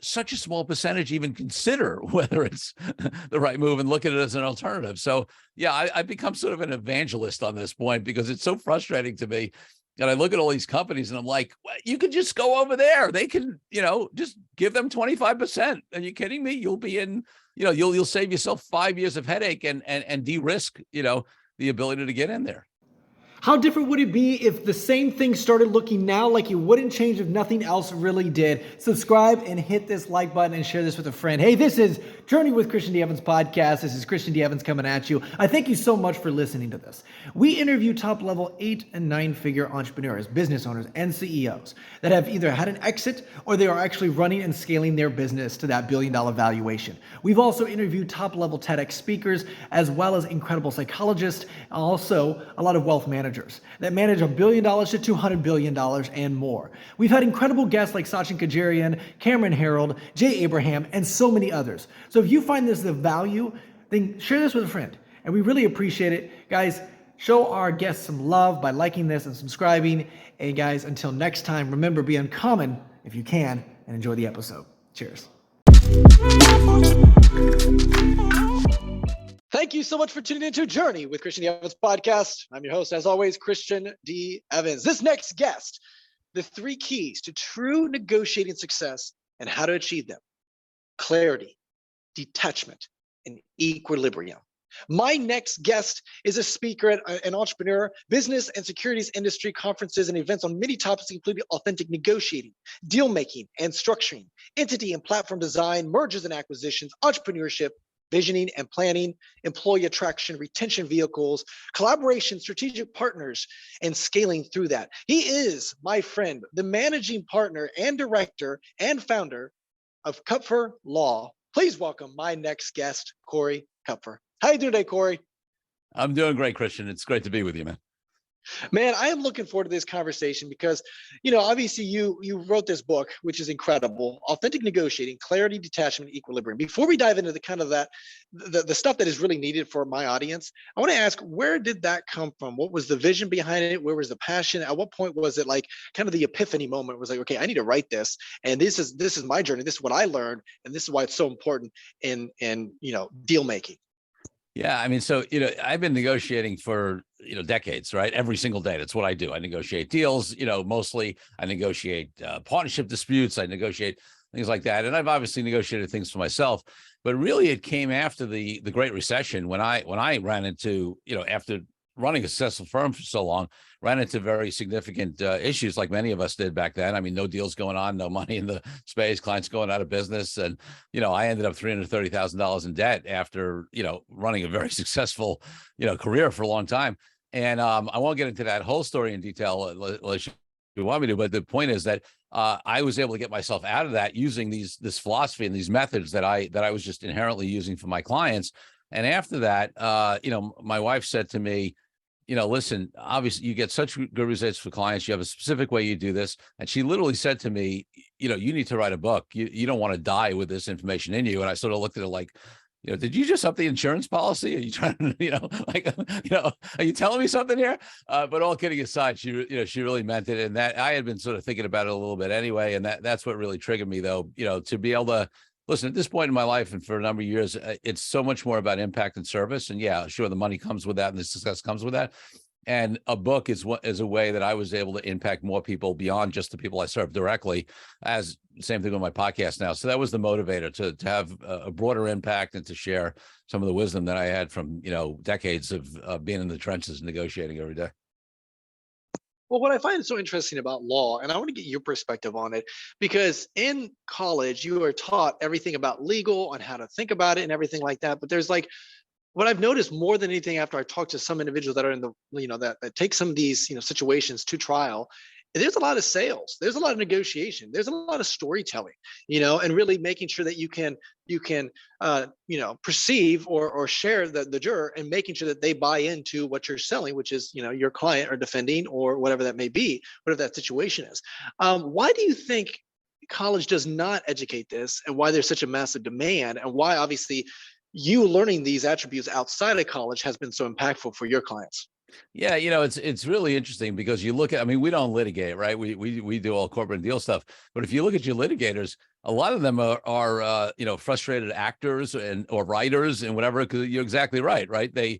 such a small percentage even consider whether it's the right move and look at it as an alternative. So yeah, I've become sort of an evangelist on this point because it's so frustrating to me. And I look at all these companies and I'm like, well, you could just go over there. They can, just give them 25%. Are you kidding me? You'll be in, you'll save yourself 5 years of headache and de-risk, the ability to get in there. How different would it be if the same thing started looking now like it wouldn't change if nothing else really did? Subscribe and hit this like button and share this with a friend. Hey, this is Journey with Christian D. Evans podcast. This is Christian D. Evans coming at you. I thank you so much for listening to this. We interview top-level 8 and 9-figure entrepreneurs, business owners, and CEOs that have either had an exit or they are actually running and scaling their business to that billion-dollar valuation. We've also interviewed top-level TEDx speakers as well as incredible psychologists, and also a lot of wealth managers that manage $1 billion to $200 billion and more. We've had incredible guests like Sachin Kajarian, Cameron Herold, Jay Abraham, and so many others. So if you find this of value, then share this with a friend. And we really appreciate it. Guys, show our guests some love by liking this and subscribing. And guys, until next time, remember, be uncommon if you can, and enjoy the episode. Cheers. Thank you so much for tuning into Journey with Christian D. Evans podcast. I'm your host, as always, Christian D. Evans. This next guest, the 3 keys to true negotiating success and how to achieve them: clarity, detachment, and equilibrium. My next guest is a speaker at an entrepreneur, business, and securities industry conferences and events on many topics, including authentic negotiating, deal making and structuring, entity and platform design, mergers and acquisitions, entrepreneurship, visioning and planning, employee attraction, retention vehicles, collaboration, strategic partners, and scaling through that. He is my friend, the managing partner and director and founder of Kupfer Law. Please welcome my next guest, Corey Kupfer. How you doing today, Corey? I'm doing great, Christian. It's great to be with you, man. Man, I am looking forward to this conversation because, obviously you wrote this book, which is incredible, Authentic Negotiating, Clarity, Detachment, Equilibrium. Before we dive into the stuff that is really needed for my audience, I want to ask, where did that come from? What was the vision behind it? Where was the passion? At what point was it like kind of the epiphany moment? It was like, okay, I need to write this, and this is my journey. This is what I learned, and this is why it's so important in deal making. Yeah, I mean, so, I've been negotiating for, decades, right? Every single day. That's what I do. I negotiate deals, mostly I negotiate partnership disputes. I negotiate things like that. And I've obviously negotiated things for myself, but really it came after the Great Recession when I ran into, after running a successful firm for so long, ran into very significant issues like many of us did back then. I mean, no deals going on, no money in the space, clients going out of business. And, I ended up $330,000 in debt after, running a very successful, career for a long time. And I won't get into that whole story in detail unless you want me to, but the point is that I was able to get myself out of that using this philosophy and these methods that I was just inherently using for my clients. And after that, my wife said to me, listen, obviously you get such good results for clients. You have a specific way you do this. And she literally said to me, you need to write a book. You don't want to die with this information in you. And I sort of looked at it like, did you just up the insurance policy? Are you trying to, are you telling me something here? But all kidding aside, she really meant it. And that I had been sort of thinking about it a little bit anyway. And that's what really triggered me though, to be able to listen, at this point in my life and for a number of years, it's so much more about impact and service. And yeah, sure, the money comes with that and the success comes with that. And a book is a way that I was able to impact more people beyond just the people I serve directly, as same thing with my podcast now. So that was the motivator to have a broader impact and to share some of the wisdom that I had from, decades of being in the trenches and negotiating every day. Well, what I find so interesting about law, and I want to get your perspective on it, because in college, you are taught everything about legal and how to think about it and everything like that. But there's like, what I've noticed more than anything after I talk to some individuals that are in the, that take some of these, situations to trial, there's a lot of sales, there's a lot of negotiation, there's a lot of storytelling, and really making sure that you can perceive or share the juror and making sure that they buy into what you're selling, which is, your client or defending or whatever that may be, whatever that situation is. Why do you think college does not educate this, and why there's such a massive demand, and why obviously you learning these attributes outside of college has been so impactful for your clients? Yeah, it's really interesting because you look at, I mean, we don't litigate, right? We do all corporate deal stuff, but if you look at your litigators, a lot of them are frustrated actors or writers and whatever. Because you're exactly right, right? They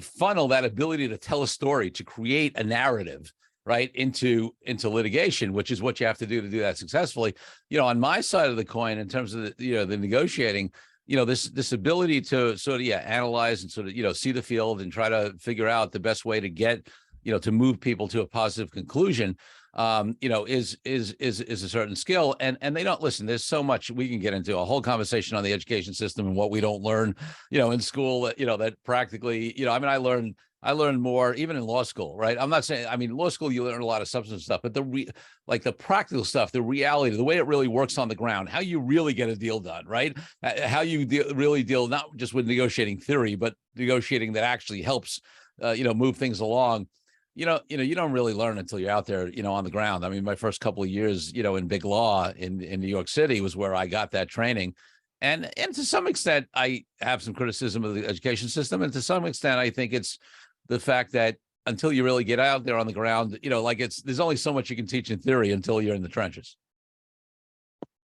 funnel that ability to tell a story, to create a narrative, right, into litigation, which is what you have to do that successfully. On my side of the coin, in terms of the negotiating, this ability to sort of analyze and sort of see the field and try to figure out the best way to get to move people to a positive conclusion, is a certain skill. And they don't listen. There's so much we can get into, a whole conversation on the education system and what we don't learn, in school, that practically, I learned more even in law school, right? I'm not saying, law school, you learn a lot of substance stuff, but the practical stuff, the reality, the way it really works on the ground, how you really get a deal done, right? How you really deal not just with negotiating theory, but negotiating that actually helps, move things along. You don't really learn until you're out there, on the ground. My first couple of years, in big law in New York City was where I got that training. And to some extent, I have some criticism of the education system. And to some extent, I think it's the fact that until you really get out there on the ground, there's only so much you can teach in theory until you're in the trenches.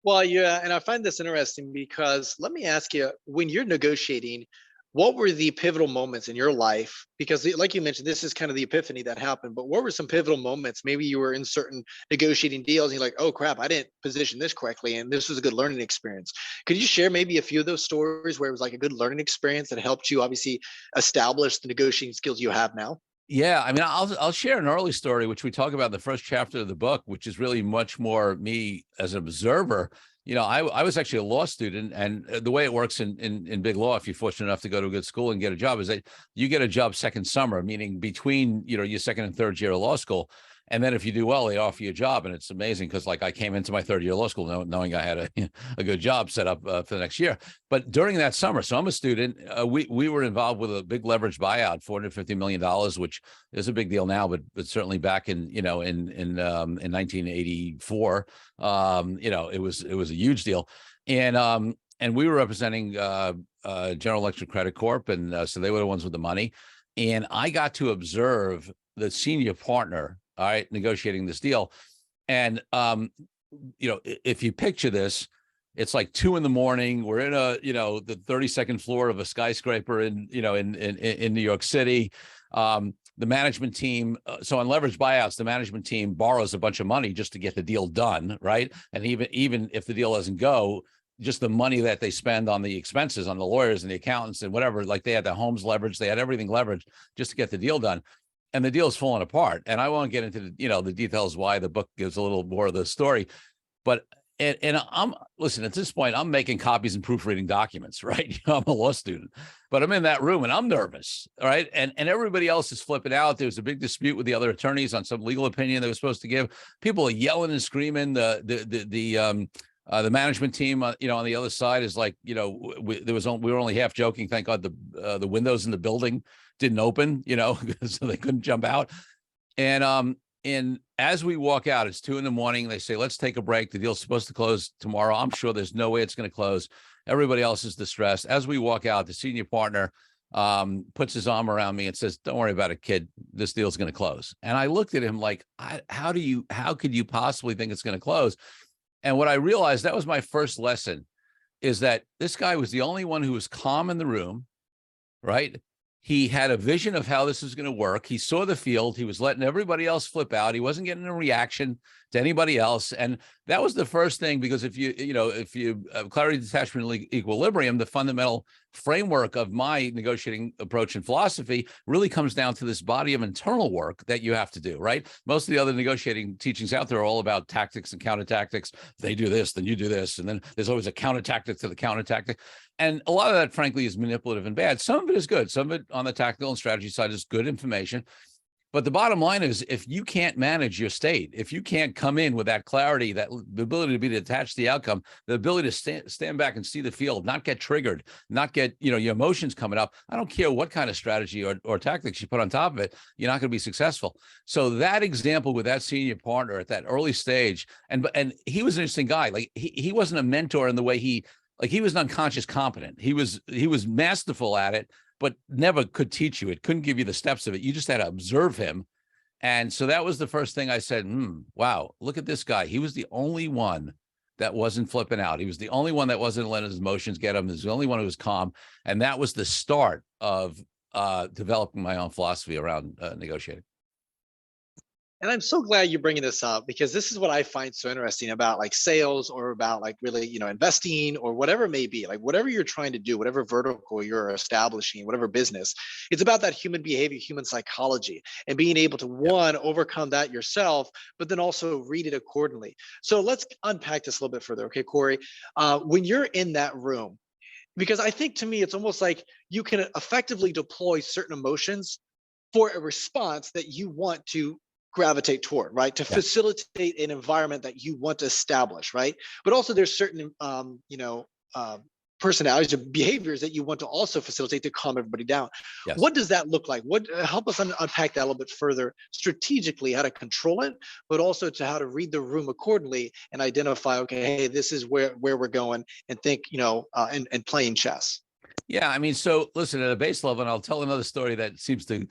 Well, yeah, and I find this interesting because let me ask you, when you're negotiating, what were the pivotal moments in your life? Because, like you mentioned, this is kind of the epiphany that happened. But what were some pivotal moments? Maybe you were in certain negotiating deals, and you're like, "Oh crap, I didn't position this correctly," and this was a good learning experience. Could you share maybe a few of those stories where it was like a good learning experience that helped you obviously establish the negotiating skills you have now? Yeah, I'll share an early story, which we talk about in the first chapter of the book, which is really much more me as an observer. I was actually a law student, and the way it works in big law, if you're fortunate enough to go to a good school and get a job, is that you get a job second summer, meaning between your second and third year of law school. And then if you do well, they offer you a job. And it's amazing because I came into my third year of law school knowing I had a good job set up for the next year. But during that summer, so I'm a student, we were involved with a big leverage buyout, $450 million, which is a big deal now, but certainly back in 1984, it was a huge deal. And we were representing General Electric Credit Corp. And so they were the ones with the money. And I got to observe the senior partner, all right, negotiating this deal. And, if you picture this, it's like 2 a.m. We're in the 32nd floor of a skyscraper in New York City. The management team. So on leverage buyouts, the management team borrows a bunch of money just to get the deal done. Right. And even if the deal doesn't go, just the money that they spend on the expenses, on the lawyers and the accountants and whatever, like they had the homes leveraged, they had everything leveraged just to get the deal done. And the deal is falling apart. And I won't get into the details why. The book gives a little more of the story, but listen, at this point, I'm making copies and proofreading documents, right? I'm a law student, but I'm in that room and I'm nervous. All right. And everybody else is flipping out. There was a big dispute with the other attorneys on some legal opinion they were supposed to give. People are yelling and screaming. The management team, on the other side is like, we were only half joking. Thank God the windows in the building didn't open, so they couldn't jump out. And as we walk out, it's 2 a.m. They say, let's take a break. The deal's supposed to close tomorrow. I'm sure there's no way it's going to close. Everybody else is distressed. As we walk out, the senior partner puts his arm around me and says, don't worry about it, kid. This deal's going to close. And I looked at him like, how could you possibly think it's going to close? And what I realized, that was my first lesson, is that this guy was the only one who was calm in the room, right? He had a vision of how this was going to work. He saw the field. He was letting everybody else flip out. He wasn't getting a reaction to anybody else. And that was the first thing, because if you clarity, detachment, equilibrium, the fundamental framework of my negotiating approach and philosophy really comes down to this body of internal work that you have to do, right? Most of the other negotiating teachings out there are all about tactics and counter tactics. They do this, then you do this. And then there's always a counter tactic to the counter tactic. And a lot of that, frankly, is manipulative and bad. Some of it is good. Some of it on the tactical and strategy side is good information. But the bottom line is, if you can't manage your state, if you can't come in with that clarity, that the ability to be detached to the outcome, the ability to stand back and see the field, not get triggered, not get, your emotions coming up. I don't care what kind of strategy or tactics you put on top of it, you're not going to be successful. So that example with that senior partner at that early stage, and he was an interesting guy. Like he wasn't a mentor in the way he was an unconscious competent. He was masterful at it, but never could teach you. It couldn't give you the steps of it. You just had to observe him. And so that was the first thing I said, wow, look at this guy. He was the only one that wasn't flipping out. He was the only one that wasn't letting his emotions get him. He was the only one who was calm. And that was the start of developing my own philosophy around negotiating. And I'm so glad you're bringing this up, because this is what I find so interesting about like sales, or about like really, investing, or whatever it may be, like whatever you're trying to do, whatever vertical you're establishing, whatever business, it's about that human behavior, human psychology, and being able to one, overcome that yourself, but then also read it accordingly. So let's unpack this a little bit further. Okay, Corey, when you're in that room, because I think to me, it's almost like you can effectively deploy certain emotions for a response that you want to gravitate toward, right? To facilitate an environment that you want to establish, right? But also there's certain, personalities or behaviors that you want to also facilitate to calm everybody down. Yes. What does that look like? What help us unpack that a little bit further strategically, how to control it, but also to how to read the room accordingly and identify, okay, hey, this is where we're going, and think, and playing chess. Yeah, I mean, so listen, at a base level, and I'll tell another story that seems to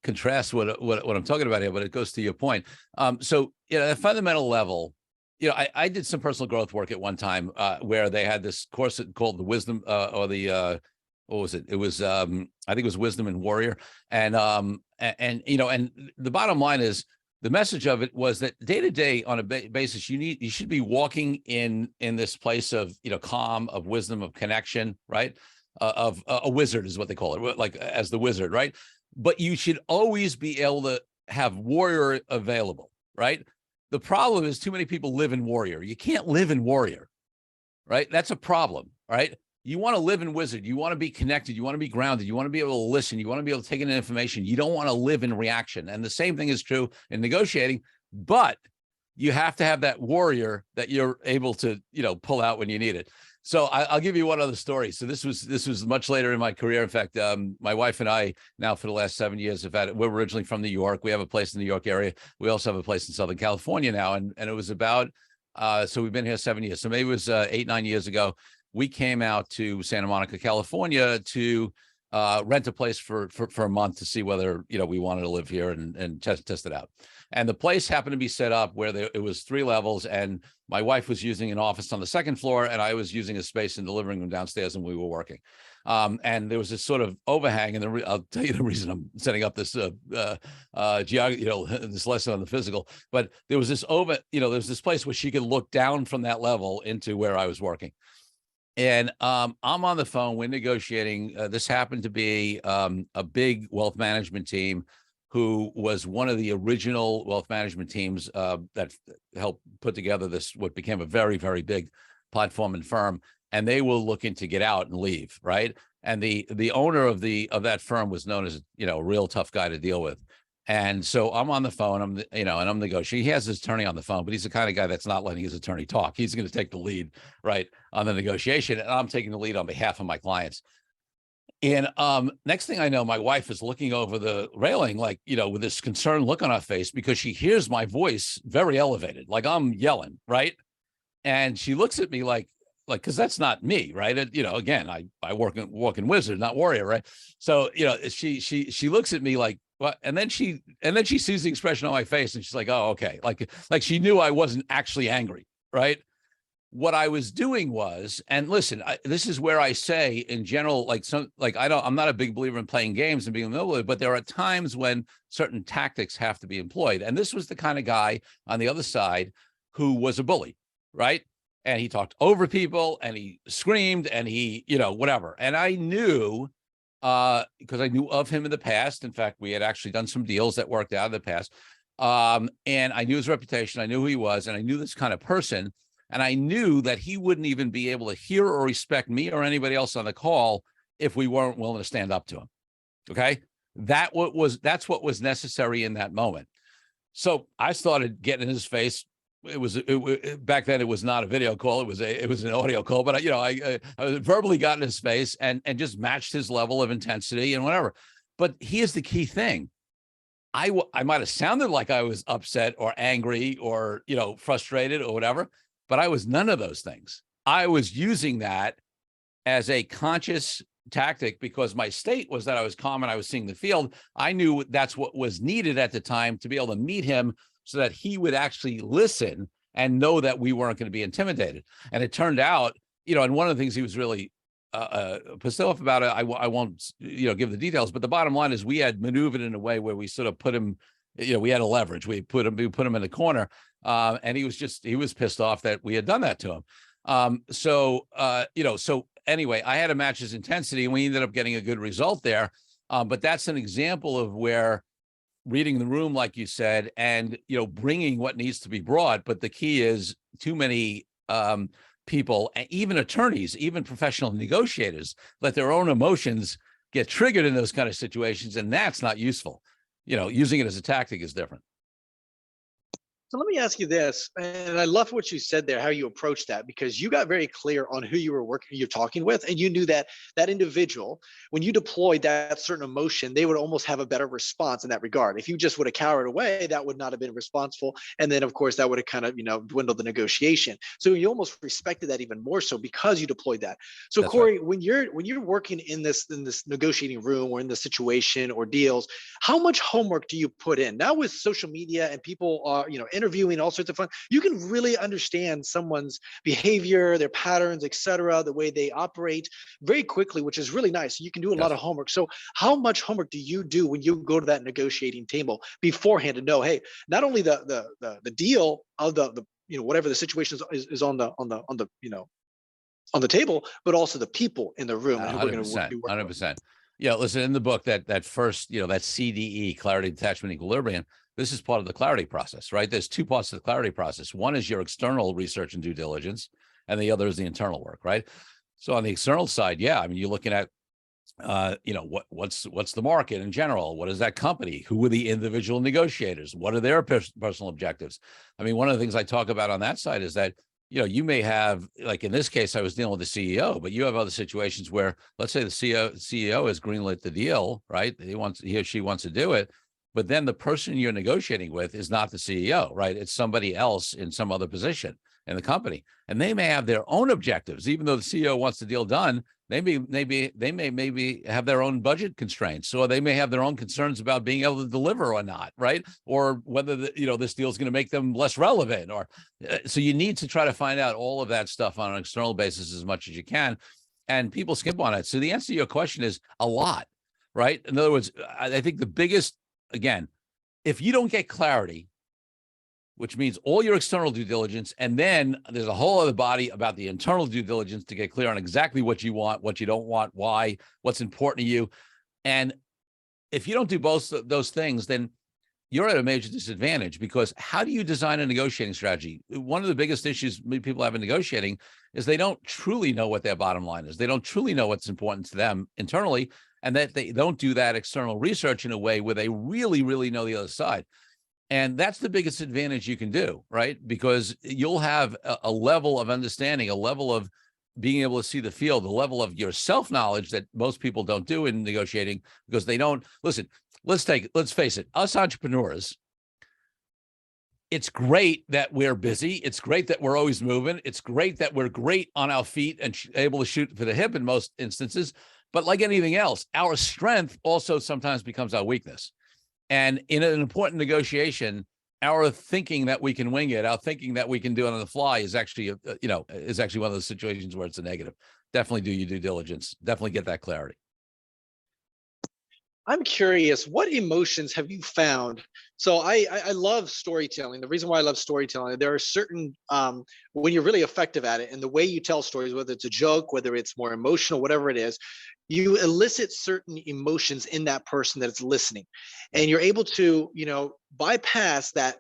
contrast what I'm talking about here, but it goes to your point. So, at a fundamental level, I did some personal growth work at one time where they had this course called the Wisdom or the what was it? It was I think it was Wisdom and Warrior, and and the bottom line is the message of it was that day to day on a basis you should be walking in this place of calm, of wisdom, of connection, right? Of a wizard is what they call it, like as the wizard, right? But you should always be able to have warrior available, right? The problem is too many people live in warrior. You can't live in warrior, right? That's a problem, right? You want to live in wizard. You want to be connected. You want to be grounded. You want to be able to listen. You want to be able to take in information. You don't want to live in reaction. And the same thing is true in negotiating, but you have to have that warrior that you're able to, pull out when you need it. So I'll give you one other story. So this was much later in my career. In fact, my wife and I now for the last 7 years we're originally from New York. We have a place in the New York area. We also have a place in Southern California now. And it was about, so we've been here 7 years. So maybe it was 8-9 years ago. We came out to Santa Monica, California to rent a place for a month to see whether, we wanted to live here and test it out. And the place happened to be set up where it was 3 levels, and my wife was using an office on the 2nd floor, and I was using a space in the living room downstairs, and we were working. And there was this sort of overhang, and I'll tell you the reason I'm setting up this this lesson on the physical. But there was this there's this place where she could look down from that level into where I was working. And I'm on the phone. We're negotiating. This happened to be a big wealth management team who was one of the original wealth management teams that helped put together what became a very, very big platform and firm. And they were looking to get out and leave, right? And the owner of that firm was known as a real tough guy to deal with. And so I'm on the phone, and I'm negotiating. He has his attorney on the phone, but he's the kind of guy that's not letting his attorney talk. He's going to take the lead, right, on the negotiation, and I'm taking the lead on behalf of my clients. And next thing I know, my wife is looking over the railing, like, with this concerned look on her face, because she hears my voice very elevated, like I'm yelling, right? And she looks at me like, because that's not me, right? Again, I work in wizard, not warrior, right? So, she looks at me like, what? And then she sees the expression on my face, and she's like, oh, okay. Like she knew I wasn't actually angry, right? What I was doing was, and listen, this is where I say in general, I'm not a big believer in playing games and being manipulative, but there are times when certain tactics have to be employed. And this was the kind of guy on the other side who was a bully, right? And he talked over people, and he screamed, and he, whatever. And I knew, because I knew of him in the past. In fact, we had actually done some deals that worked out in the past. And I knew his reputation. I knew who he was, and I knew this kind of person. And I knew that he wouldn't even be able to hear or respect me or anybody else on the call if we weren't willing to stand up to him. Okay. That's what was necessary in that moment. So I started getting in his face. Back then it was not a video call. It was an audio call, but I verbally got in his face and just matched his level of intensity and whatever. But here's the key thing. I might've sounded like I was upset or angry or, frustrated or whatever, but I was none of those things. I was using that as a conscious tactic because my state was that I was calm and I was seeing the field. I knew that's what was needed at the time to be able to meet him so that he would actually listen and know that we weren't going to be intimidated. And it turned out, and one of the things he was really pissed off about it, I won't, give the details, but the bottom line is we had maneuvered in a way where we sort of put him, we had a leverage. We put him in the corner, and he was pissed off that we had done that to him. So anyway, I had to match his intensity, and we ended up getting a good result there. But that's an example of where reading the room, like you said, and, bringing what needs to be brought. But the key is too many people, even attorneys, even professional negotiators, let their own emotions get triggered in those kind of situations. And that's not useful. Using it as a tactic is different. So let me ask you this, and I love what you said there, how you approached that, because you got very clear on who you were you're talking with, and you knew that that individual, when you deployed that certain emotion, they would almost have a better response in that regard. If you just would have cowered away, that would not have been responsible, and then of course that would have kind of dwindled the negotiation. So you almost respected that even more so because you deployed that. So That's Corey, right. when you're working in this negotiating room or in the situation or deals, how much homework do you put in? Now with social media and people are interviewing, all sorts of fun, you can really understand someone's behavior, their patterns, etc., the way they operate very quickly, which is really nice. You can do a lot Yes. of homework. So how much homework do you do when you go to that negotiating table beforehand to know, hey, not only the deal of the whatever the situation is on the table, but also the people in the room and who we're going to 100%, be working with. 100%. Yeah, listen, in the book, that first, that CDE, clarity, detachment, equilibrium, this is part of the clarity process, right? There's two parts to the clarity process. One is your external research and due diligence, and the other is the internal work, right? So on the external side, yeah, I mean, you're looking at, what's the market in general? What is that company? Who are the individual negotiators? What are their personal objectives? I mean, one of the things I talk about on that side is that, you may have, like in this case, I was dealing with the CEO, but you have other situations where, let's say the CEO has greenlit the deal, right? He or she wants to do it, but then the person you're negotiating with is not the CEO, right? It's somebody else in some other position in the company, and they may have their own objectives, even though the CEO wants the deal done. They may have their own budget constraints, or they may have their own concerns about being able to deliver or not, right? Or whether this deal is going to make them less relevant, or so you need to try to find out all of that stuff on an external basis as much as you can, and people skip on it. So the answer to your question is a lot, right? In other words, I think the biggest, again, if you don't get clarity, which means all your external due diligence, and then there's a whole other body about the internal due diligence to get clear on exactly what you want, what you don't want, why, what's important to you. And if you don't do both those things, then you're at a major disadvantage, because how do you design a negotiating strategy? One of the biggest issues people have in negotiating is they don't truly know what their bottom line is. They don't truly know what's important to them internally, and that they don't do that external research in a way where they really, really know the other side. And that's the biggest advantage you can do, right? Because you'll have a level of understanding, a level of being able to see the field, the level of your self-knowledge that most people don't do in negotiating, because they don't listen. Let's face it, us entrepreneurs, it's great that we're busy. It's great that we're always moving. It's great that we're great on our feet and able to shoot for the hip in most instances. But like anything else, our strength also sometimes becomes our weakness. And in an important negotiation, our thinking that we can wing it, our thinking that we can do it on the fly is actually, is actually one of those situations where it's a negative. Definitely do your due diligence. Definitely get that clarity. I'm curious, what emotions have you found? So I love storytelling. The reason why I love storytelling, there are certain when you're really effective at it, and the way you tell stories, whether it's a joke, whether it's more emotional, whatever it is, you elicit certain emotions in that person that is listening, and you're able to bypass that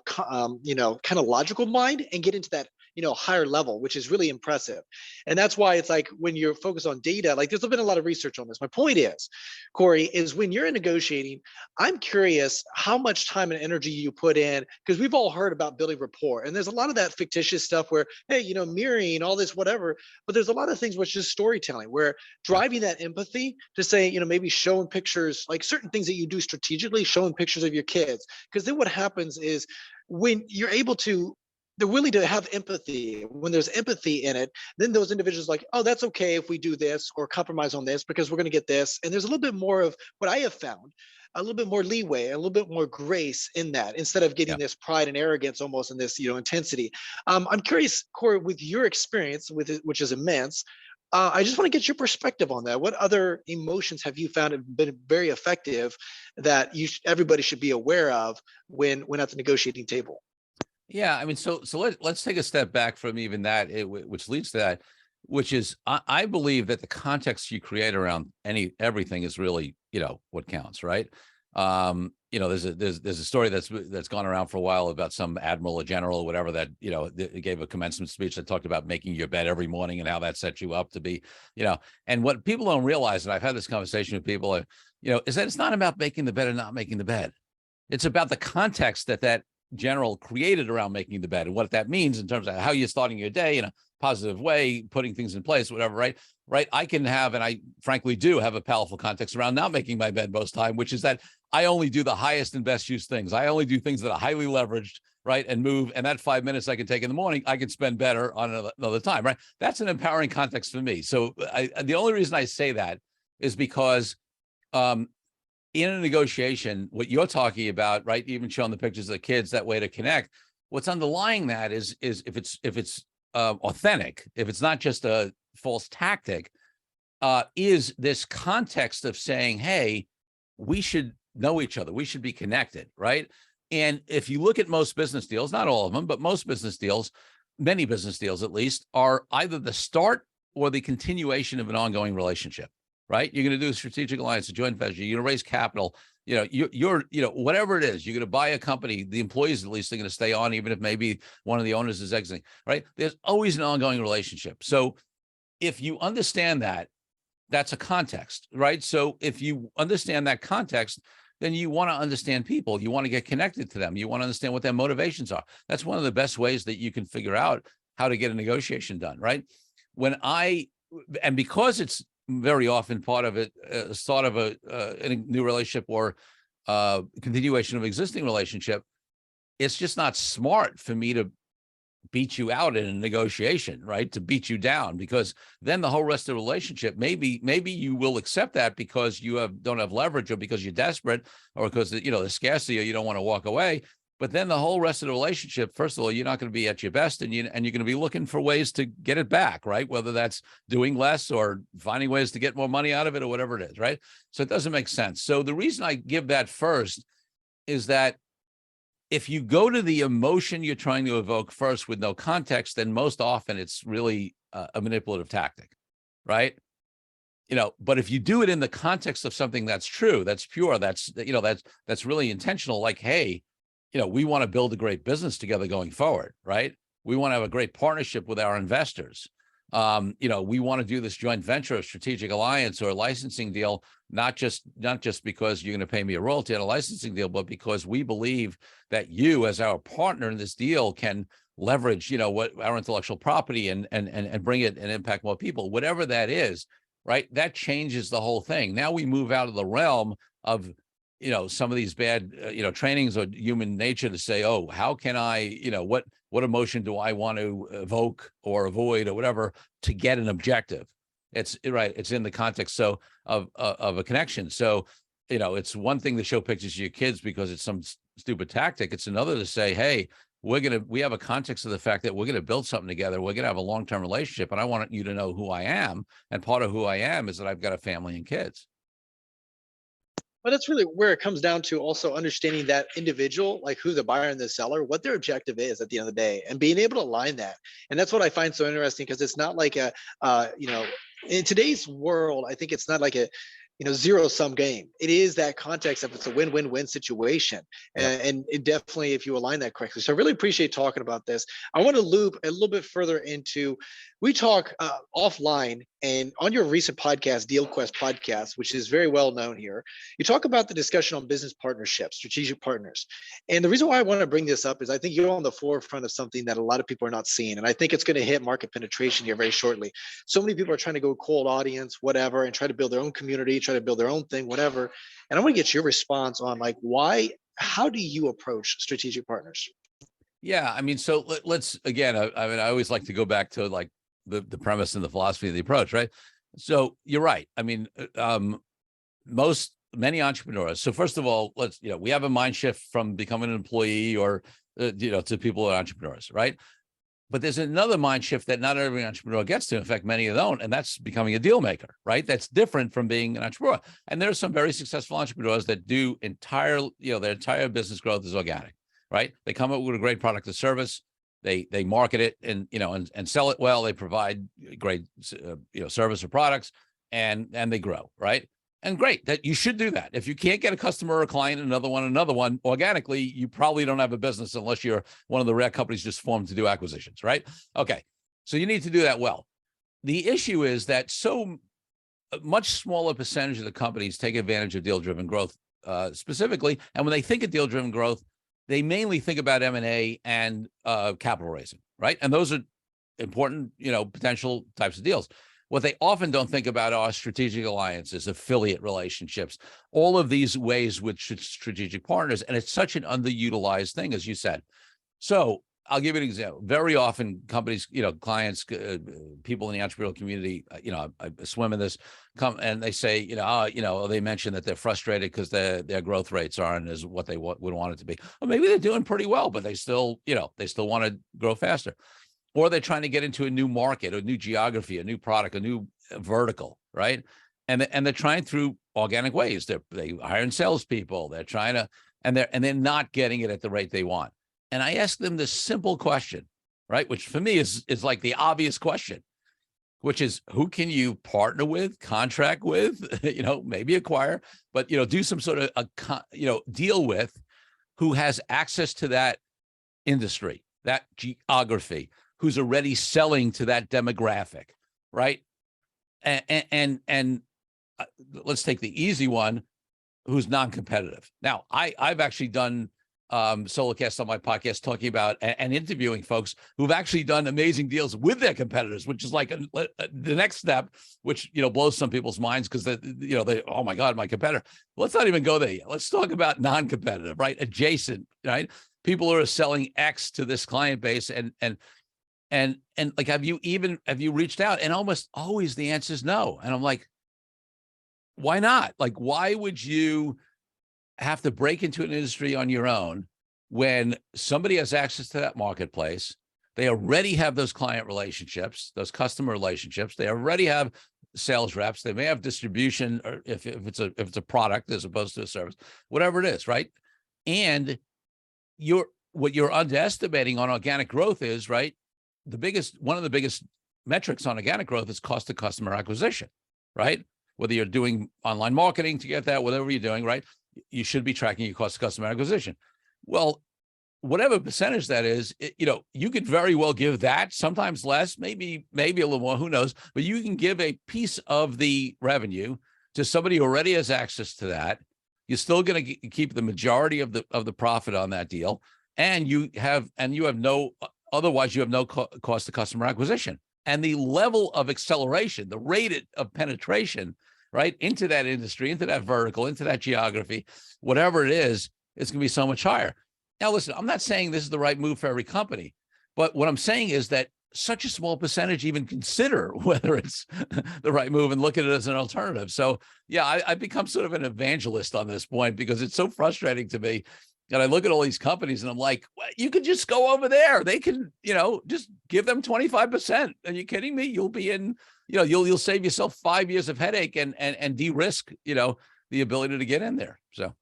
kind of logical mind and get into that higher level, which is really impressive. And that's why it's like when you're focused on data, like there's been a lot of research on this. My point is, Corey, is when you're negotiating, I'm curious how much time and energy you put in, because we've all heard about building rapport, and there's a lot of that fictitious stuff where, hey, mirroring all this, whatever, but there's a lot of things which is storytelling, where driving that empathy to say, maybe showing pictures, like certain things that you do strategically, showing pictures of your kids, because then what happens is when you're able to they're willing to have empathy. When there's empathy in it, then those individuals are like, oh, that's okay if we do this or compromise on this because we're going to get this. And there's a little bit more of what I have found, a little bit more leeway, a little bit more grace in that, instead of Yeah. getting this pride and arrogance almost in this, intensity. I'm curious, Corey, with your experience with it, which is immense. I just want to get your perspective on that. What other emotions have you found have been very effective that everybody should be aware of when at the negotiating table? Yeah, I mean, so let's take a step back from even that, which leads to that, which is I believe that the context you create around everything is really, what counts, right? There's a story that's gone around for a while about some admiral or general or whatever that gave a commencement speech that talked about making your bed every morning and how that sets you up to be, and what people don't realize, and I've had this conversation with people, is that it's not about making the bed or not making the bed. It's about the context that general created around making the bed and what that means in terms of how you're starting your day in a positive way, putting things in place, whatever, right? I can have, and I frankly do have, a powerful context around not making my bed most time, which is that I only do the highest and best use things. I only do things that are highly leveraged, right? And move. And that 5 minutes I can take in the morning, I can spend better on another time, right? That's an empowering context for me. So the only reason I say that is because, in a negotiation, what you're talking about, right? Even showing the pictures of the kids, that way to connect. What's underlying that is if it's authentic, if it's not just a false tactic, is this context of saying, hey, we should know each other, we should be connected, right? And if you look at most business deals, not all of them, but most business deals, many business deals at least, are either the start or the continuation of an ongoing relationship. Right? You're going to do a strategic alliance, a joint venture. You're going to raise capital. You're whatever it is, you're going to buy a company. The employees at least are going to stay on, even if maybe one of the owners is exiting. Right? There's always an ongoing relationship. So if you understand that, that's a context, right? So if you understand that context, then you want to understand people. You want to get connected to them. You want to understand what their motivations are. That's one of the best ways that you can figure out how to get a negotiation done, right? And because it's very often part of it, start of a new relationship or continuation of existing relationship, it's just not smart for me to beat you out in a negotiation, right? To beat you down, because then the whole rest of the relationship, maybe you will accept that because you don't have leverage, or because you're desperate, or because the scarcity, or you don't want to walk away. But then the whole rest of the relationship, first of all, you're not going to be at your best, and you're going to be looking for ways to get it back, right? Whether that's doing less or finding ways to get more money out of it, or whatever it is, right? So it doesn't make sense. So the reason I give that first is that if you go to the emotion you're trying to evoke first with no context, then most often it's really a manipulative tactic, right? But if you do it in the context of something that's true, that's pure, that's really intentional, like, hey, we want to build a great business together going forward, right? We want to have a great partnership with our investors. We want to do this joint venture, a strategic alliance, or a licensing deal, not just because you're going to pay me a royalty on a licensing deal, but because we believe that you, as our partner in this deal, can leverage, what our intellectual property and bring it and impact more people, whatever that is, right? That changes the whole thing. Now we move out of the realm of some of these bad, trainings or human nature to say, oh, how can I, what emotion do I want to evoke or avoid or whatever to get an objective? It's right. It's in the context of a connection. So, it's one thing to show pictures of your kids because it's some stupid tactic. It's another to say, hey, we have a context of the fact that we're going to build something together. We're going to have a long-term relationship, and I want you to know who I am. And part of who I am is that I've got a family and kids. But that's really where it comes down to, also understanding that individual, like who the buyer and the seller, what their objective is at the end of the day, and being able to align that. And that's what I find so interesting, because it's not like in today's world, I think it's not like a zero sum game. It is that context of it's a win-win-win situation. Yep. And it definitely, if you align that correctly. So I really appreciate talking about this. I want to loop a little bit further into, we talk offline, and on your recent podcast, Deal Quest podcast, which is very well known here, you talk about the discussion on business partnerships, strategic partners. And the reason why I want to bring this up is I think you're on the forefront of something that a lot of people are not seeing. And I think it's going to hit market penetration here very shortly. So many people are trying to go cold audience, whatever, and try to build their own community, try to build their own thing, whatever. And I want to get your response on, like, how do you approach strategic partners? Yeah, I mean, so let's again. I mean, I always like to go back to like the premise and the philosophy of the approach, right? So you're right. I mean, many entrepreneurs. So first of all, we have a mind shift from becoming an employee or to people who are entrepreneurs, right? But there's another mind shift that not every entrepreneur gets to. In fact, many don't, and that's becoming a deal maker, right? That's different from being an entrepreneur. And there's some very successful entrepreneurs that do their entire business growth is organic, right? They come up with a great product or service, they market it and sell it well. They provide great service or products, and they grow, right? And great, that you should do that. If you can't get a customer or a client, another one organically, you probably don't have a business unless you're one of the rare companies just formed to do acquisitions, right? Okay, so you need to do that well. The issue is that so much smaller percentage of the companies take advantage of deal-driven growth specifically. And when they think of deal-driven growth, they mainly think about M&A and capital raising, right? And those are important, potential types of deals. What they often don't think about are strategic alliances, affiliate relationships, all of these ways with strategic partners. And it's such an underutilized thing, as you said. So I'll give you an example. Very often companies, clients, people in the entrepreneurial community, I swim in this, come and they say, they mention that they're frustrated because their growth rates aren't as what they would want it to be. Or maybe they're doing pretty well, but they still want to grow faster. Or they're trying to get into a new market, a new geography, a new product, a new vertical, right? And they're trying through organic ways. They hiring salespeople. They're trying to, and they're not getting it at the rate they want. And I ask them this simple question, right? Which for me is like the obvious question, which is who can you partner with, contract with, maybe acquire, but do some sort of deal with, who has access to that industry, that geography, who's already selling to that demographic, right? And let's take the easy one, who's non-competitive. Now, I've actually done solo casts on my podcast talking about and interviewing folks who've actually done amazing deals with their competitors, which is like the next step, which blows some people's minds because they oh my God, my competitor. Let's not even go there yet. Let's talk about non-competitive, right? Adjacent, right? People who are selling X to this client base and like, have you reached out? And almost always the answer is no. And I'm like, why not? Like, why would you have to break into an industry on your own when somebody has access to that marketplace? They already have those client relationships, those customer relationships. They already have sales reps. They may have distribution, or if it's a product as opposed to a service, whatever it is, right? And what you're underestimating on organic growth is, right, one of the biggest metrics on organic growth is cost of customer acquisition, right? Whether you're doing online marketing to get that, whatever you're doing, right? You should be tracking your cost of customer acquisition. Well, whatever percentage that is, you could very well give that, sometimes less, maybe a little more, who knows, but you can give a piece of the revenue to somebody who already has access to that. You're still going to keep the majority of the profit on that deal. And you have no cost of customer acquisition. And the level of acceleration, the rate of penetration, right, into that industry, into that vertical, into that geography, whatever it is, it's going to be so much higher. Now, listen, I'm not saying this is the right move for every company, but what I'm saying is that such a small percentage even consider whether it's the right move and look at it as an alternative. So, yeah, I've become sort of an evangelist on this point because it's so frustrating to me. And I look at all these companies and I'm like, well, you could just go over there. They can, just give them 25%. Are you kidding me? You'll be in, you'll save yourself 5 years of headache and de-risk, the ability to get in there. So.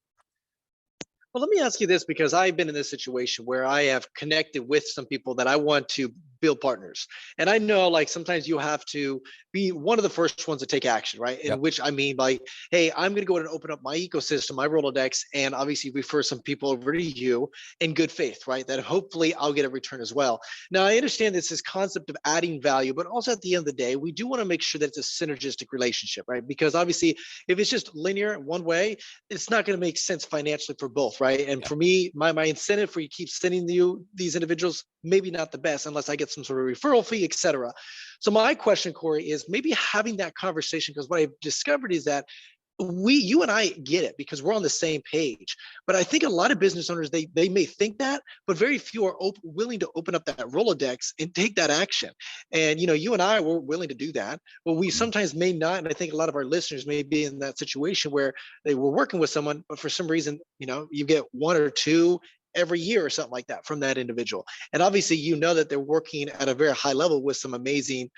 Well, let me ask you this, because I've been in this situation where I have connected with some people that I want to build partners. And I know, like, sometimes you have to be one of the first ones to take action, right? In which I mean, like, hey, I'm going to go ahead and open up my ecosystem, my Rolodex, and obviously refer some people over to you in good faith, right? That hopefully I'll get a return as well. Now, I understand this concept of adding value, but also at the end of the day, we do want to make sure that it's a synergistic relationship, right? Because obviously, if it's just linear one way, it's not going to make sense financially for both, right? And for me, my incentive for you keep sending you these individuals, maybe not the best unless I get some sort of referral fee, et cetera. So my question, Corey, is maybe having that conversation, because what I've discovered is that you and I get it because we're on the same page. But I think a lot of business owners, they may think that, but very few are willing to open up that Rolodex and take that action. And you and I were willing to do that, but we Mhm. sometimes may not. And I think a lot of our listeners may be in that situation where they were working with someone, but for some reason, you get one or two every year or something like that from that individual. And obviously, that they're working at a very high level with some amazing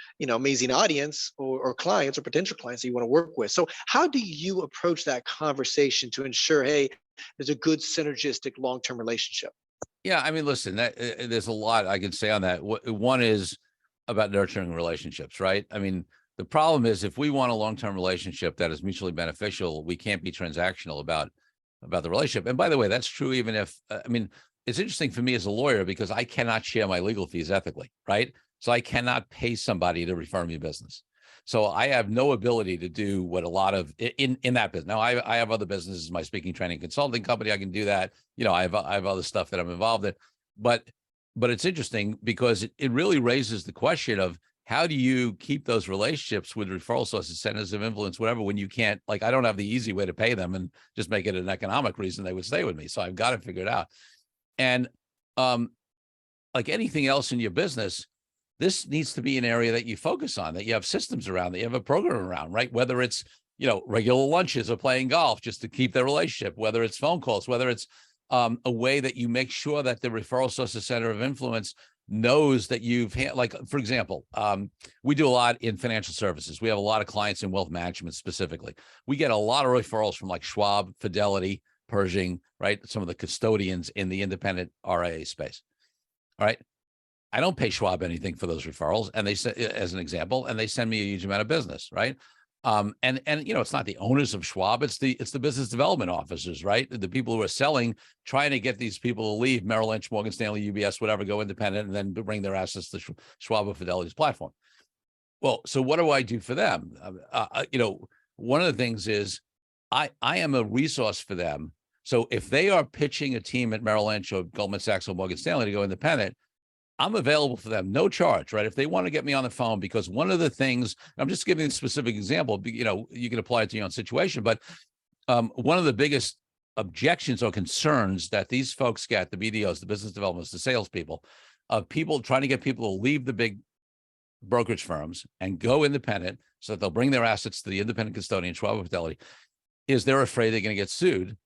audience or clients or potential clients that you want to work with. So how do you approach that conversation to ensure, hey, there's a good synergistic long-term relationship? Yeah, I mean, listen, there's a lot I can say on that. One is about nurturing relationships, right? I mean, the problem is if we want a long-term relationship that is mutually beneficial, we can't be transactional about the relationship. And by the way, that's true even if I mean, it's interesting for me as a lawyer because I cannot share my legal fees ethically, right? So I cannot pay somebody to refer me business. So I have no ability to do what a lot of in that business. Now I have other businesses, my speaking, training, consulting company. I can do that. I have other stuff that I'm involved in, but it's interesting because it really raises the question of how do you keep those relationships with referral sources, centers of influence, whatever, when you can't, like, I don't have the easy way to pay them and just make it an economic reason they would stay with me. So I've got to figure it out. And um, like anything else in your business, this needs to be an area that you focus on, that you have systems around, that you have a program around, right? Whether it's, regular lunches or playing golf just to keep their relationship, whether it's phone calls, whether it's a way that you make sure that the referral sources center of influence knows that like, for example, we do a lot in financial services. We have a lot of clients in wealth management specifically. We get a lot of referrals from like Schwab, Fidelity, Pershing, right? Some of the custodians in the independent RIA space. All right. I don't pay Schwab anything for those referrals, and they say, as an example, and they send me a huge amount of business, right? And it's not the owners of Schwab, it's the business development officers, right? The people who are selling, trying to get these people to leave Merrill Lynch, Morgan Stanley, UBS, whatever, go independent, and then bring their assets to Schwab or Fidelity's platform. Well, so what do I do for them? One of the things is I am a resource for them. So if they are pitching a team at Merrill Lynch or Goldman Sachs or Morgan Stanley to go independent, I'm available for them, no charge, right? If they want to get me on the phone, because one of the things, I'm just giving a specific example, you can apply it to your own situation, but one of the biggest objections or concerns that these folks get, the BDOs, the business developers, the salespeople, of people trying to get people to leave the big brokerage firms and go independent so that they'll bring their assets to the independent custodian, Schwab or Fidelity, is they're afraid they're going to get sued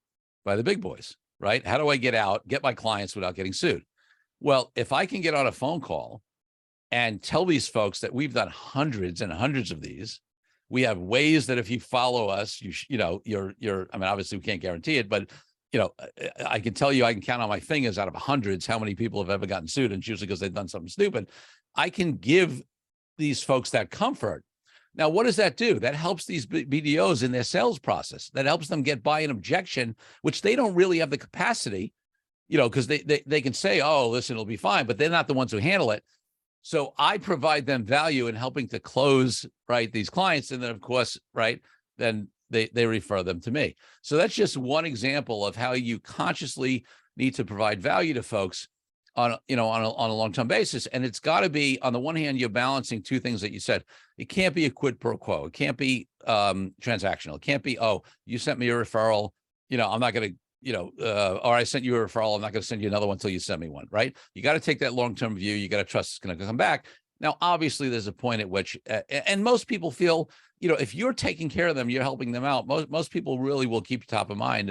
by the big boys, right? How do I get my clients without getting sued? Well, if I can get on a phone call and tell these folks that we've done hundreds and hundreds of these, we have ways that if you follow us, you're, I mean, obviously we can't guarantee it, but I can tell you, I can count on my fingers out of hundreds how many people have ever gotten sued, and it's usually because they've done something stupid. I can give these folks that comfort. Now, what does that do? That helps these BDOs in their sales process. That helps them get by an objection, which they don't really have the capacity, because they can say, oh, listen, it'll be fine, but they're not the ones who handle it. So I provide them value in helping to close, right, these clients. And then, of course, right, then they refer them to me. So that's just one example of how you consciously need to provide value to folks on a long-term basis. And it's got to be, on the one hand, you're balancing two things that you said. It can't be a quid pro quo. It can't be transactional. It can't be, oh, you sent me a referral, I'm not going to, or I sent you a referral, I'm not going to send you another one until you send me one, right? You got to take that long-term view. You got to trust it's going to come back. Now, obviously, there's a point at which, and most people feel, if you're taking care of them, you're helping them out. Most people really will keep you top of mind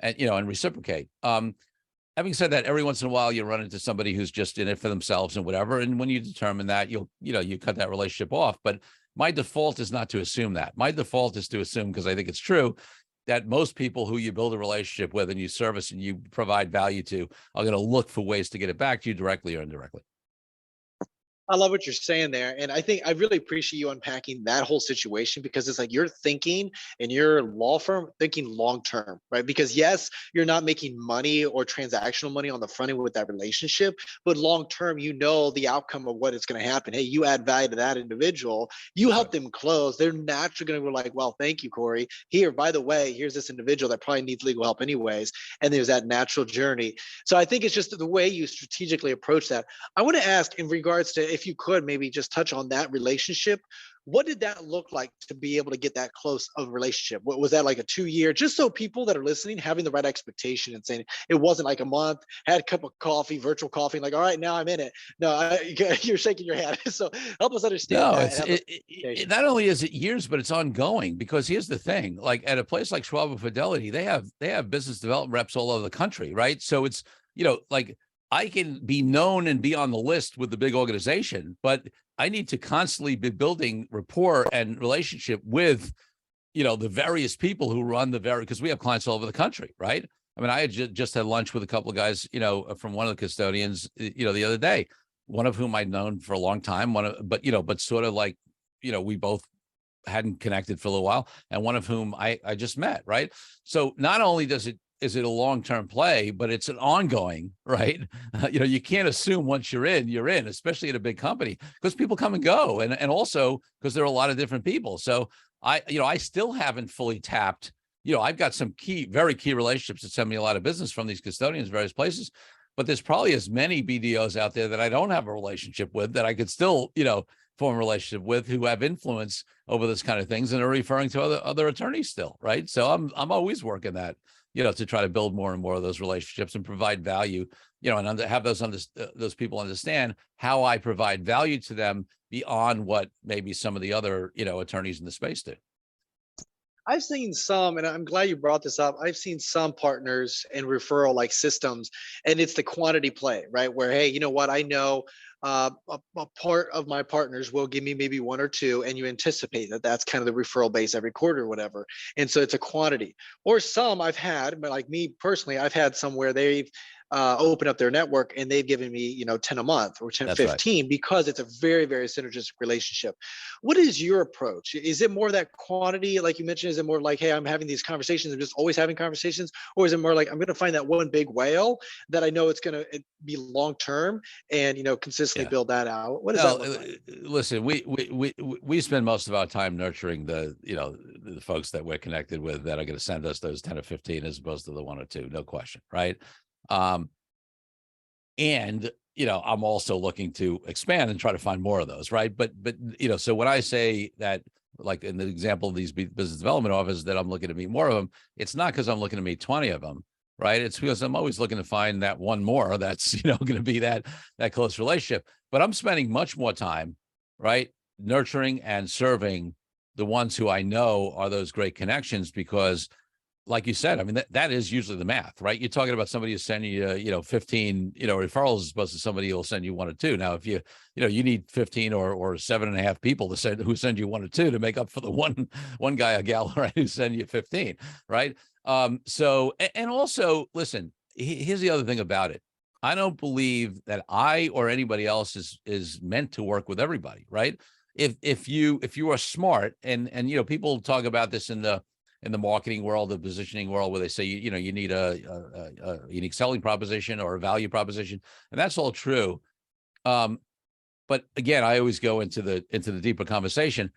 and reciprocate. Having said that, every once in a while, you run into somebody who's just in it for themselves and whatever. And when you determine that, you cut that relationship off. But my default is not to assume that. My default is to assume, because I think it's true, that most people who you build a relationship with and you service and you provide value to are going to look for ways to get it back to you directly or indirectly. I love what you're saying there. And I think I really appreciate you unpacking that whole situation, because it's like you're thinking in your law firm, thinking long term, right? Because yes, you're not making money or transactional money on the front end with that relationship, but long term, the outcome of what is going to happen. Hey, you add value to that individual, you help them close. They're naturally going to be like, well, thank you, Corey. Here, by the way, here's this individual that probably needs legal help anyways. And there's that natural journey. So I think it's just the way you strategically approach that. I want to ask, in regards to, if you could maybe just touch on that relationship, What did that look like to be able to get that close of a relationship? What was that, like a 2 year? Just so people that are listening having the right expectation and saying it wasn't like a month, had a cup of coffee, virtual coffee, like, all right, now I'm in it. No, you're shaking your head. So help us understand No, that and it's have not only is it years, but it's ongoing, because here's the thing, like at a place like Schwab or Fidelity, they have business development reps all over the country, right? So it's, like I can be known and be on the list with the big organization, but I need to constantly be building rapport and relationship with, the various people who run because we have clients all over the country, right? I mean, I had just had lunch with a couple of guys, from one of the custodians, the other day, one of whom I'd known for a long time, but sort of like, we both hadn't connected for a little while, and one of whom I just met, right? So not only is it a long-term play, but it's an ongoing, right? You can't assume once you're in, especially at a big company, because people come and go, and also because there are a lot of different people. So I still haven't fully tapped. I've got some very key relationships that send me a lot of business from these custodians, various places, but there's probably as many BDOs out there that I don't have a relationship with that I could still, form a relationship with, who have influence over this kind of things and are referring to other attorneys still, right? So I'm always working that, to try to build more and more of those relationships and provide value, and have those people understand how I provide value to them beyond what maybe some of the other, attorneys in the space do. I've seen some, and I'm glad you brought this up. I've seen some partners and referral like systems, and it's the quantity play, right? Where, hey, you know what? I know a part of my partners will give me maybe one or two, and you anticipate that that's kind of the referral base every quarter or whatever. And so it's a quantity. Or some I've had, but like me personally, I've had some where they've opened up their network and they've given me, 10 a month or 10, That's right. 15, because it's a very, very synergistic relationship. What is your approach? Is it more that quantity, like you mentioned? Is it more like, hey, I'm having these conversations, I'm just always having conversations? Or is it more like, I'm going to find that one big whale that I know it's going to be long term and, consistently Yeah. build that out? What does Well, that look like? listen, we spend most of our time nurturing the folks that we're connected with that are going to send us those 10 or 15 as opposed to the one or two, no question, right? And I'm also looking to expand and try to find more of those, right? But so when I say that, like in the example of these business development offices, that I'm looking to meet more of them, it's not because I'm looking to meet 20 of them, right? It's because I'm always looking to find that one more that's going to be that close relationship. But I'm spending much more time, right, nurturing and serving the ones who I know are those great connections, because like you said, I mean, that is usually the math, right? You're talking about somebody who's sending you, 15, referrals, as opposed to somebody who will send you one or two. Now, if you need 15 or 7.5 people who send you one or two to make up for the one guy or gal, right, who send you 15, right? So, and also, listen, here's the other thing about it. I don't believe that I or anybody else is meant to work with everybody, right? If you are smart, and people talk about this in the marketing world, the positioning world, where they say, you need a unique selling proposition or a value proposition. And that's all true. But again, I always go into the deeper conversation.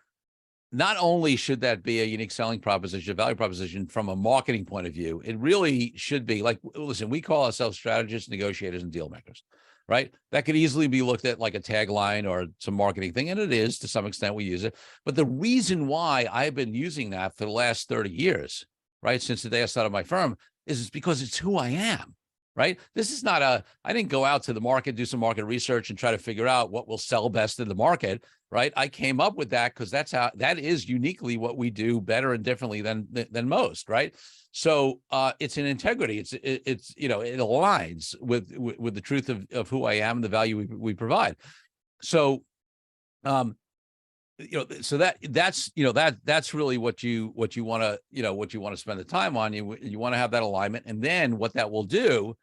Not only should that be a unique selling proposition, a value proposition from a marketing point of view, it really should be like, listen, we call ourselves strategists, negotiators, and deal makers, right? That could easily be looked at like a tagline or some marketing thing. And it is, to some extent, we use it. But the reason why I've been using that for the last 30 years, right, since the day I started my firm, is because it's who I am, right? This is not I didn't go out to the market, do some market research and try to figure out what will sell best in the market, right? I came up with that because that is uniquely what we do better and differently than most, right? So it's an integrity. It's it aligns with the truth of who I am and the value we provide. So so that's really what you want to spend the time on. You want to have that alignment, and then what that will do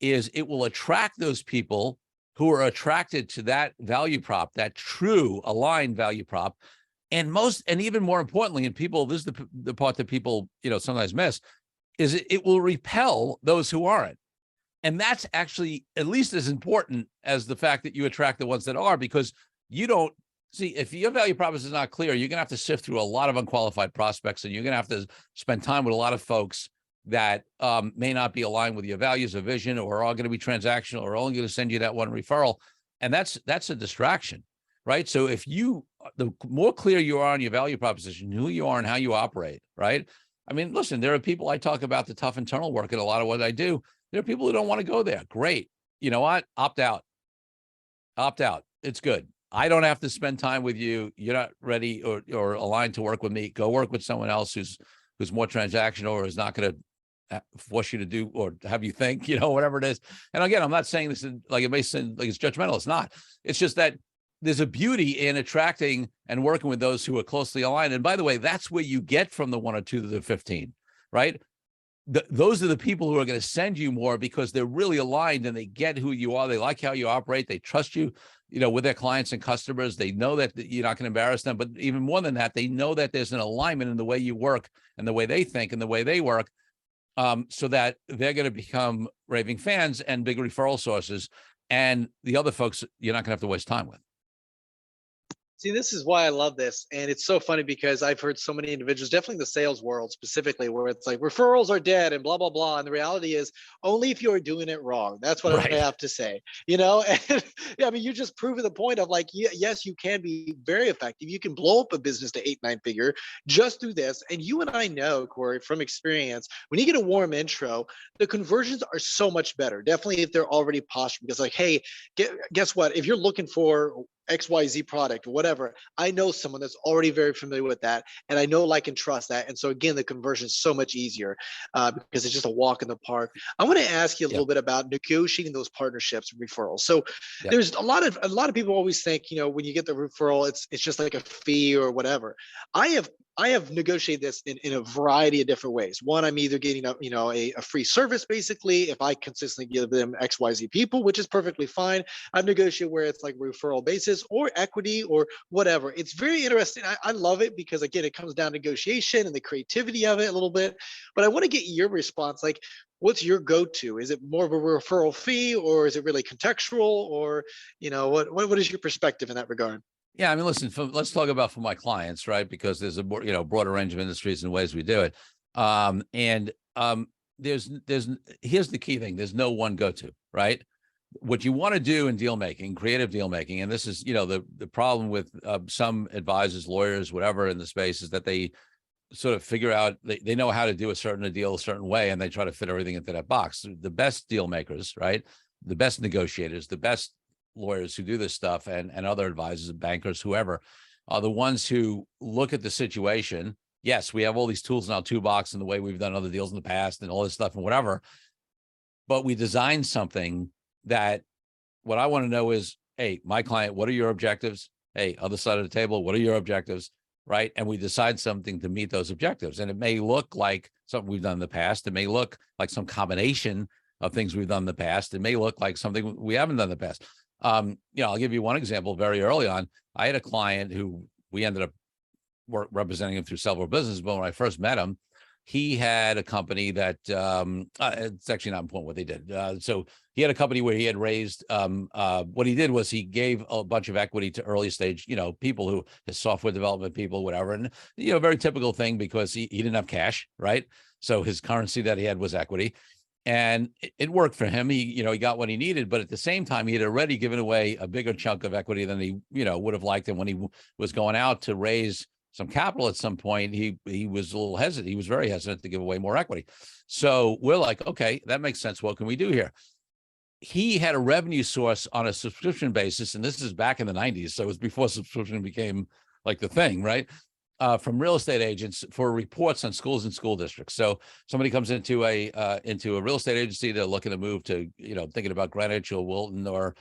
is it will attract those people who are attracted to that value prop, that true aligned value prop. And even more importantly, and people, this is the part that people, sometimes miss, is it will repel those who aren't. And that's actually at least as important as the fact that you attract the ones that are, because you don't see, if your value proposition is not clear, you're going to have to sift through a lot of unqualified prospects, and you're going to have to spend time with a lot of folks that may not be aligned with your values or vision, or are going to be transactional, or only going to send you that one referral. And that's a distraction, right? So if you the more clear you are on your value proposition, who you are and how you operate, right? I mean, listen, there are people, I talk about the tough internal work and a lot of what I do. There are people who don't want to go there. Great. You know what? Opt out. Opt out. It's good. I don't have to spend time with you. You're not ready or aligned to work with me. Go work with someone else who's more transactional or is not going to force you to do or have you think, whatever it is. And again, I'm not saying this like it may seem like it's judgmental. It's not. It's just that there's a beauty in attracting and working with those who are closely aligned. And by the way, that's where you get from the 1 or 2 to the 15, right? Those are the people who are going to send you more because they're really aligned and they get who you are. They like how you operate. They trust you, with their clients and customers. They know that you're not going to embarrass them. But even more than that, they know that there's an alignment in the way you work and the way they think and the way they work, so that they're going to become raving fans and big referral sources. And the other folks, you're not going to have to waste time with. See, this is why I love this. And it's so funny because I've heard so many individuals, definitely in the sales world specifically, where it's like referrals are dead and blah, blah, blah. And the reality is only if you're doing it wrong. That's what Right. I have to say, And yeah, I mean, you just proven the point of like, yes, you can be very effective. You can blow up a business to 8, 9 figure just through this. And you and I know, Corey, from experience, when you get a warm intro, the conversions are so much better. Definitely if they're already postured, because like, hey, guess what? If you're looking for XYZ product or whatever, I know someone that's already very familiar with that. And I know, like, and trust that. And so again, the conversion is so much easier because it's just a walk in the park. I want to ask you a little bit about negotiating those partnerships and referrals. So there's a lot of people always think, when you get the referral, it's just like a fee or whatever. I have negotiated this in a variety of different ways. One, I'm either getting a free service, basically, if I consistently give them XYZ people, which is perfectly fine. I've negotiated where it's like referral basis or equity or whatever. It's very interesting. I love it because, again, it comes down to negotiation and the creativity of it a little bit. But I want to get your response. Like, what's your go-to? Is it more of a referral fee, or is it really contextual, or what is your perspective in that regard? Yeah, I mean, listen, let's talk about for my clients, right? Because there's a broader range of industries and ways we do it. There's here's the key thing: there's no one go-to, right? What you want to do in deal making, creative deal making, and this is the problem with some advisors, lawyers, whatever in the space, is that they sort of figure out they know how to do a certain deal a certain way, and they try to fit everything into that box. The best deal makers, right? The best negotiators, the best lawyers who do this stuff, and other advisors, bankers, whoever, are the ones who look at the situation. Yes, we have all these tools in our toolbox and the way we've done other deals in the past and all this stuff and whatever, but we design something that what I want to know is, hey, my client, what are your objectives? Hey, other side of the table, what are your objectives? Right. And we decide something to meet those objectives. And it may look like something we've done in the past. It may look like some combination of things we've done in the past. It may look like something we haven't done in the past. I'll give you one example. Very early on, I had a client who we ended up representing him through several businesses. But when I first met him, he had a company that it's actually not important what they did. So he had a company where he had raised what he did was he gave a bunch of equity to early stage, people who his software development people, whatever. And, very typical thing because he didn't have cash, right? So his currency that he had was equity. And it worked for him. He got what he needed, but at the same time, he had already given away a bigger chunk of equity than he, would have liked. And when he was going out to raise some capital at some point, he was a little hesitant. He was very hesitant to give away more equity. So we're like, okay, that makes sense. What can we do here? He had a revenue source on a subscription basis. And this is back in the 90s. So it was before subscription became like the thing, right? From real estate agents for reports on schools and school districts. So somebody comes into a real estate agency, they're looking to move to, thinking about Greenwich or Wilton or,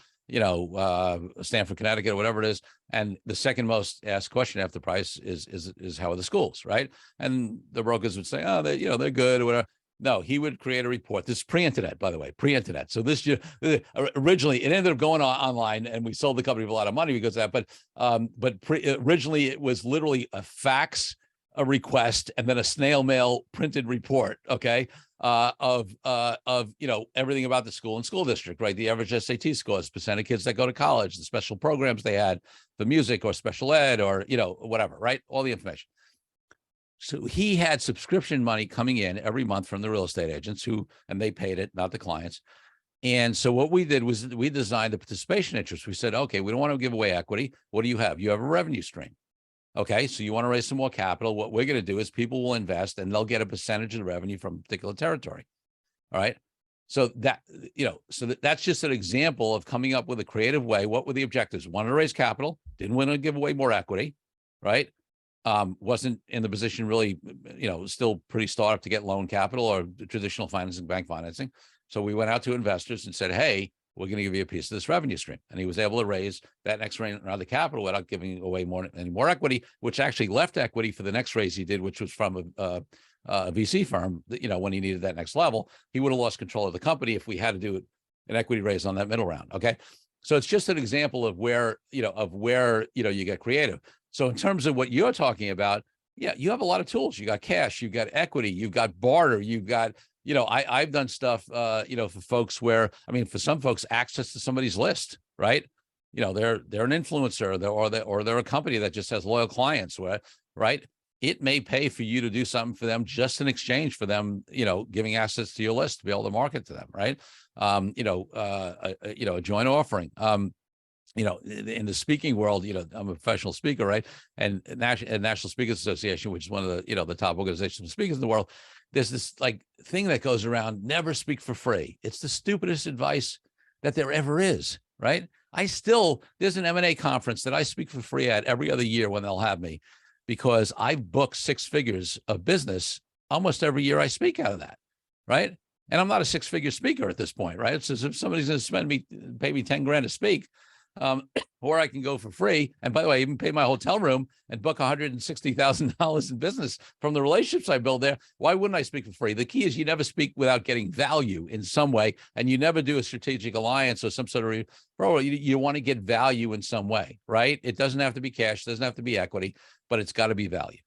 Stanford, Connecticut, or whatever it is. And the second most asked question after price is how are the schools, right? And the brokers would say, oh, they're good or whatever. No, he would create a report. This is pre-internet, by the way, pre-internet. So this originally it ended up going online, and we sold the company for a lot of money because of that. But originally it was literally a fax, a request, and then a snail mail printed report. Okay, of everything about the school and school district, right? The average SAT scores, percent of kids that go to college, the special programs they had, the music or special ed or whatever, right? All the information. So he had subscription money coming in every month from the real estate agents and they paid it, not the clients. And so what we did was we designed the participation interest. We said, okay, we don't want to give away equity. What do you have? You have a revenue stream. Okay, so you want to raise some more capital. What we're going to do is people will invest and they'll get a percentage of the revenue from a particular territory. All right. So that, that's just an example of coming up with a creative way. What were the objectives? Wanted to raise capital, didn't want to give away more equity, right? Wasn't in the position really, still pretty startup to get loan capital or traditional financing, bank financing. So we went out to investors and said, hey, we're going to give you a piece of this revenue stream. And he was able to raise that next round of the capital without giving away any more equity, which actually left equity for the next raise he did, which was from a VC firm. When he needed that next level, he would have lost control of the company if we had to do an equity raise on that middle round. Okay. So it's just an example of where you get creative. So in terms of what you're talking about, yeah, you have a lot of tools. You got cash, you've got equity, you've got barter, you've got, I've done stuff, for folks where, for some folks, access to somebody's list, right? They're an influencer, or they're a company that just has loyal clients, right? It may pay for you to do something for them just in exchange for them, giving access to your list to be able to market to them, right? A joint offering. In the speaking world, I'm a professional speaker, right? And National Speakers Association, which is one of the, the top organizations of speakers in the world, there's this thing that goes around: never speak for free. It's the stupidest advice that there ever is, right? There's an M&A conference that I speak for free at every other year when they'll have me, because I book 6 figures of business almost every year I speak out of that, right? And I'm not a 6-figure speaker at this point, right? It's as if somebody's going to pay me 10 grand to speak. Or I can go for free. And by the way, I even pay my hotel room and book $160,000 in business from the relationships I build there. Why wouldn't I speak for free? The key is you never speak without getting value in some way, and you never do a strategic alliance or some sort of you want to get value in some way, right? It doesn't have to be cash, doesn't have to be equity, but it's got to be value.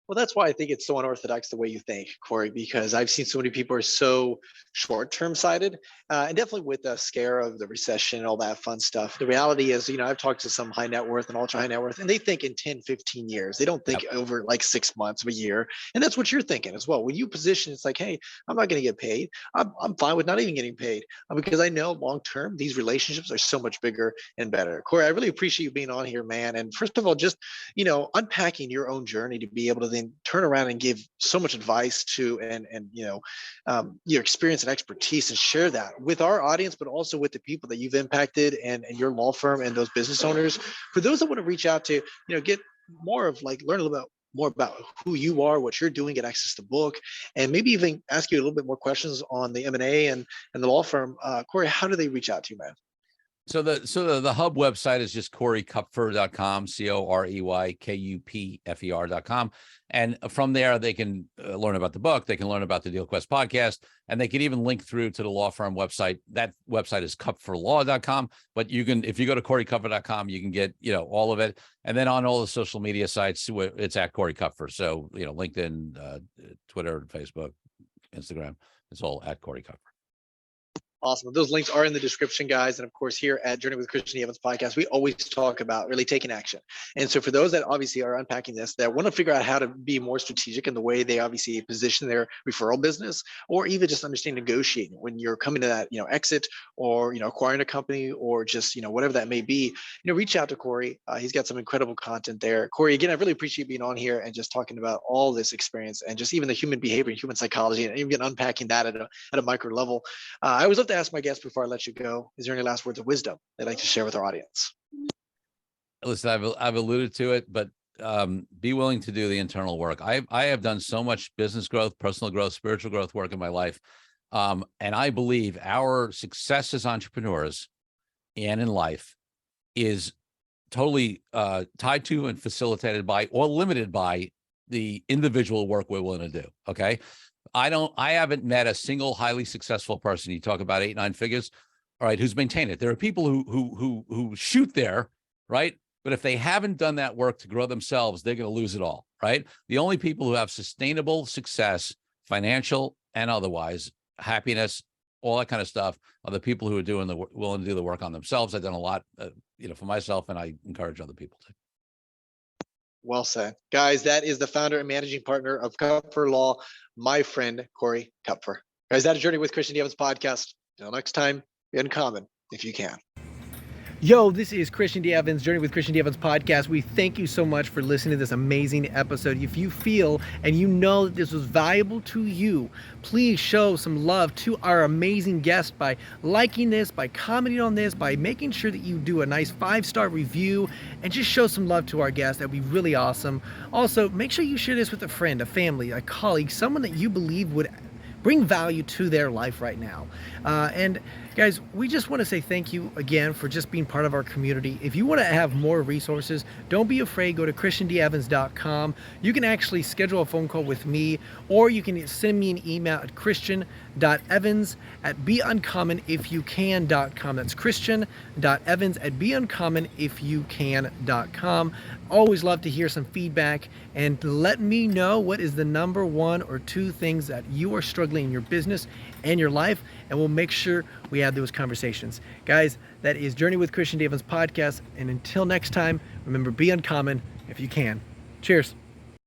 Well, that's why I think it's so unorthodox the way you think, Corey, because I've seen so many people are so short-term sighted, and definitely with the scare of the recession and all that fun stuff. The reality is, I've talked to some high net worth and ultra high net worth, and they think in 10, 15 years. They don't think over like 6 months of a year. And that's what you're thinking as well. When you position, it's like, hey, I'm not going to get paid. I'm fine with not even getting paid, because I know long-term, these relationships are so much bigger and better. Corey, I really appreciate you being on here, man. And first of all, just, unpacking your own journey to be able to then turn around and give so much advice to and your experience and expertise, and share that with our audience, but also with the people that you've impacted and your law firm and those business owners. For those that want to reach out to, get more of learn a little bit more about who you are, what you're doing, get access to the book, and maybe even ask you a little bit more questions on the M&A and the law firm. Corey, how do they reach out to you, man? So the hub website is just CoreyKupfer.com, CoreyKupfer.com. And from there, they can learn about the book. They can learn about the Deal Quest podcast, and they can even link through to the law firm website. That website is kupferlaw.com. But if you go to CoreyKupfer.com, you can get, all of it. And then on all the social media sites, it's at Corey Kupfer. So, LinkedIn, Twitter, Facebook, Instagram, it's all at Corey Kupfer. Awesome. Those links are in the description, guys. And of course, here at Journey with Christian Evans podcast, we always talk about really taking action. And so for those that obviously are unpacking this, that want to figure out how to be more strategic in the way they obviously position their referral business, or even just understand negotiating when you're coming to that, exit, or, acquiring a company, or just, whatever that may be, reach out to Corey. He's got some incredible content there. Corey, again, I really appreciate being on here and just talking about all this experience and just even the human behavior and human psychology, and even unpacking that at a micro level. I always love to ask my guests before I let you go, is there any last words of wisdom they'd like to share with our audience? Listen, I've alluded to it, but be willing to do the internal work. I have done so much business growth, personal growth, spiritual growth work in my life. And I believe our success as entrepreneurs and in life is totally tied to and facilitated by, or limited by, the individual work we're willing to do. Okay. I haven't met a single highly successful person. You talk about 8, 9 figures, all right, who's maintained it. There are people who shoot there, right? But if they haven't done that work to grow themselves, they're going to lose it all, right? The only people who have sustainable success, financial and otherwise, happiness, all that kind of stuff, are the people who are willing to do the work on themselves. I've done a lot, for myself, and I encourage other people to. Well said. Guys, that is the founder and managing partner of Kupfer Law, my friend, Corey Kupfer. Is that a Journey with Christian Evans podcast? Until next time, be uncommon if you can. Yo, this is Christian D. Evans, Journey with Christian D. Evans podcast. We thank you so much for listening to this amazing episode. If you feel and you know that this was valuable to you, please show some love to our amazing guest by liking this, by commenting on this, by making sure that you do a nice 5-star review and just show some love to our guest. That'd be really awesome. Also, make sure you share this with a friend, a family, a colleague, someone that you believe would bring value to their life right now. And guys, we just want to say thank you again for just being part of our community. If you want to have more resources, don't be afraid. Go to christiandevans.com. You can actually schedule a phone call with me, or you can send me an email at christian.evans@beUncommonIfYouCan.com. That's christian.evans@beUncommonIfYouCan.com. Always love to hear some feedback and let me know what is the number 1 or 2 things that you are struggling in your business and your life, and we'll make sure we have those conversations. Guys, that is Journey with Christian D. Evans podcast, and until next time, remember, be uncommon if you can. Cheers.